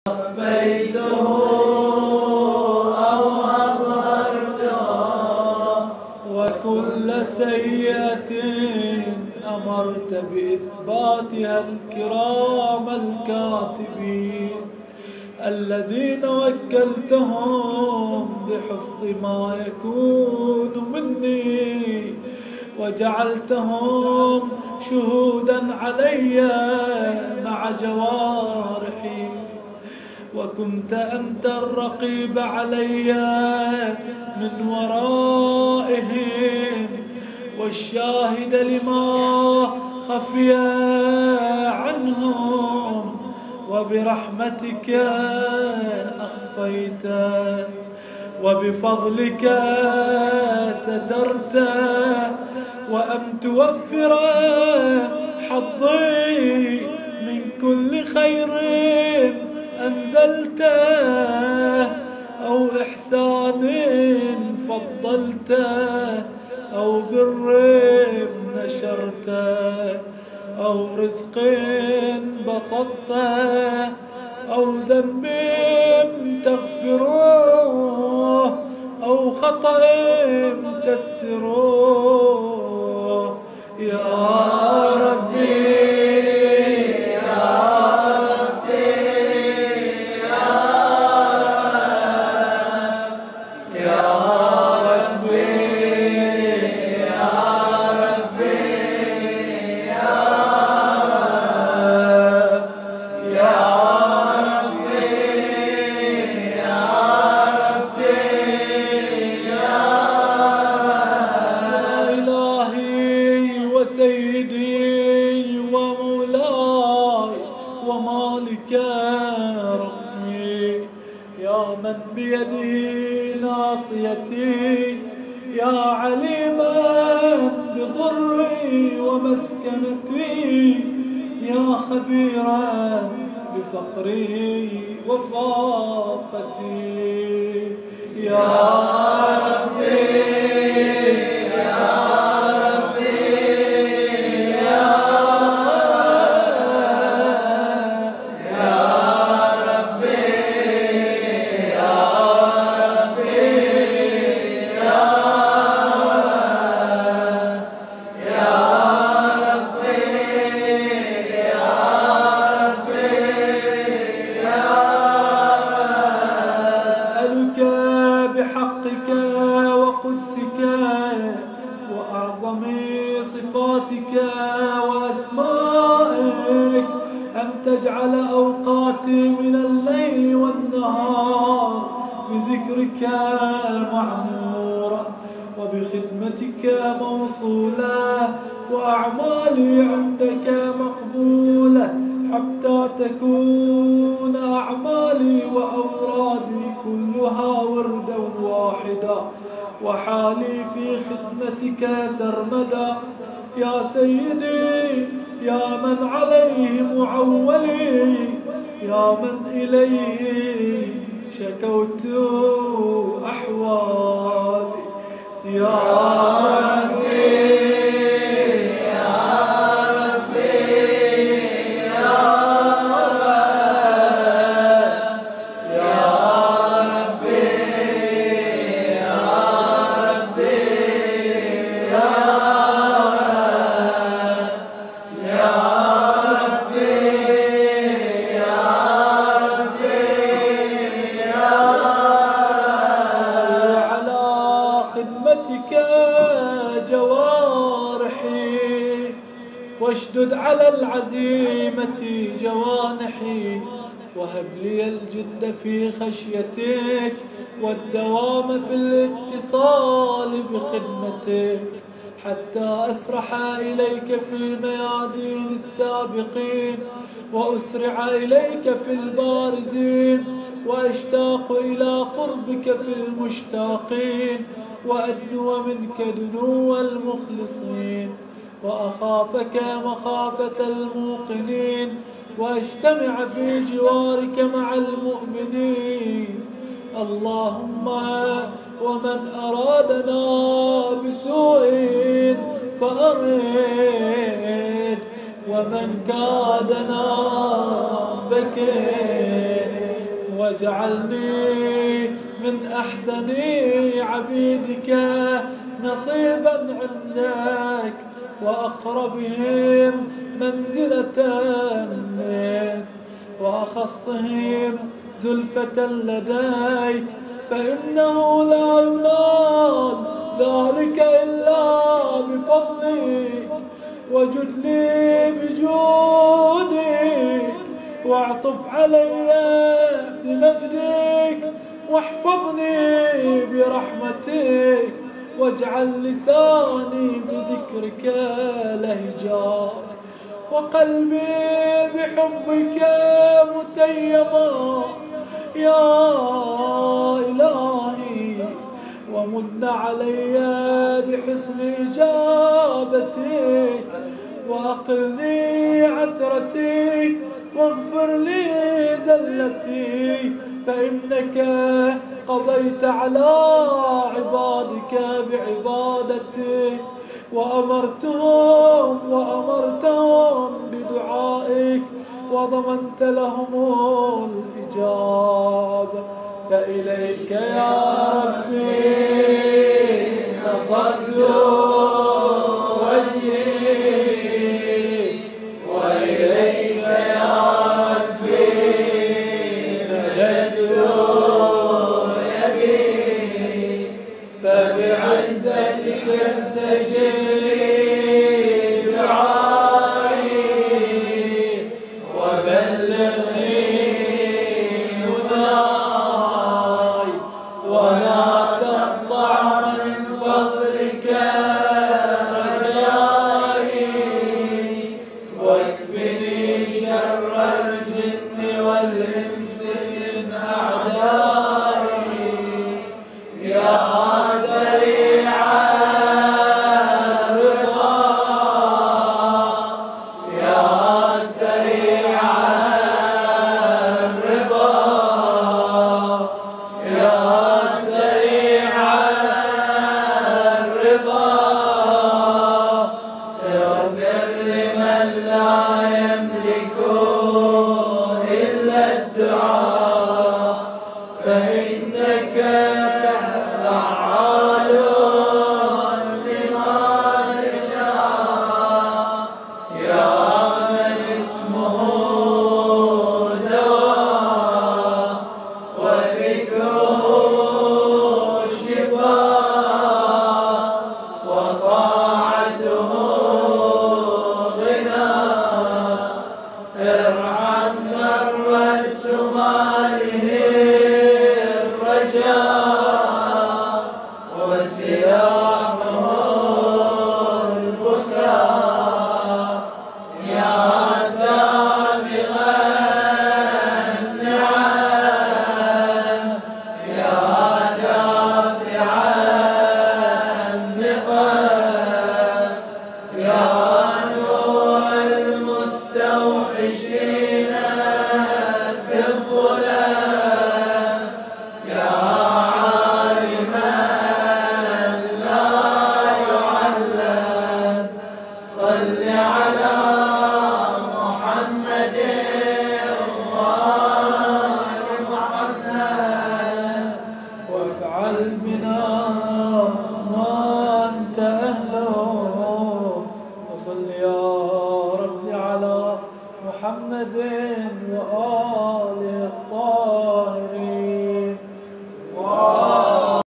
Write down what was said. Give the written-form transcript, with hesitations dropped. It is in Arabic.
أخفيته أو أظهرته، وكل سيئة أمرت بإثباتها الكرام الكاتبين الذين وكلتهم بحفظ ما يكون مني، وجعلتهم شهودا علي مع جوارحي، وكنت أنت الرقيب علي من ورائهم والشاهد لما خفي عنهم، وبرحمتك أخفيت وبفضلك سترت، وأن توفر حظي من كل خير أنزلته، أو إحسان فضلته، أو بر نشرته، أو رزق بسطته، أو ذنب تغفره، أو خطأ تستره يا ربي. سيدي ومولاي ومالك ربي، يا من بيده ناصيتي، يا عليما بضري ومسكنتي، يا خبيرا بفقري وفاقتي يا ربي. بحقك وقدسك وأعظم صفاتك وأسمائك أن تجعل أوقاتي من الليل والنهار بذكرك معمورة، وبخدمتك موصولة، وأعمالي عندك مقبولة، حتى تكون أعمالي وأورادي كلها وردا واحدا، وحالي في خدمتك سرمدا. يا سيدي، يا من عليه معولي، يا من إليه شكوت أحوالي يا ربي. جوارحي واشدد على العزيمة جوانحي، وهب لي الجد في خشيتك والدوام في الاتصال بخدمتك، حتى أسرح إليك في ميادين السابقين، وأسرع إليك في البارزين، وأشتاق إلى قربك في المشتاقين، وأدنو منك دنو المخلصين، وأخافك مخافة الموقنين، وأجتمع في جوارك مع المؤمنين. اللهم ومن أرادنا بسوء فأرد، ومن كادنا فكد، واجعلني من أحسن عبيدك نصيبا عندك وأقربهم منزلة منك وأخصهم زلفة لديك، فإنه لا ينال ذلك إلا بفضلك. وجد لي بجودك واعطف علي بمجدك واحفظني برحمتك، واجعل لساني بذكرك لهجا وقلبي بحبك متيما يا إلهي. ومن علي بحسن إجابتك وأقلني عثرتي واغفر لي زلتي، فإنك قضيت على عبادك بعبادتك وأمرتهم بدعائك وضمنت لهم الإجابة. فإليك يا ربي نصبت وجهي، وإليك يا ربي مددت يدي، فبعزتك استجب دعائي وبلغني هداي، ولا تقطع من فضلك رجائي، واكفني شر الجن والإنس من أعدائي. يا سريع الرضا يا سريع الرضا يا سريع الرضا، اغفر لمن لا يملك إلا الدعاء، فإنك فعال لما تشاء. يا من اسمه دواء وذكره شفاء وطاعته غنى، ارحم من رأس ماله الرجاء وسلاحه البكاء. يا سابغ النعم يا دافع النقم يا نور المستوحشين في الظلام، يا عالما لا يعلم، صل على محمد وآل محمد، وافعل بنا ما أنت أهله. وصل يا رب على محمد وآله الطاهرين.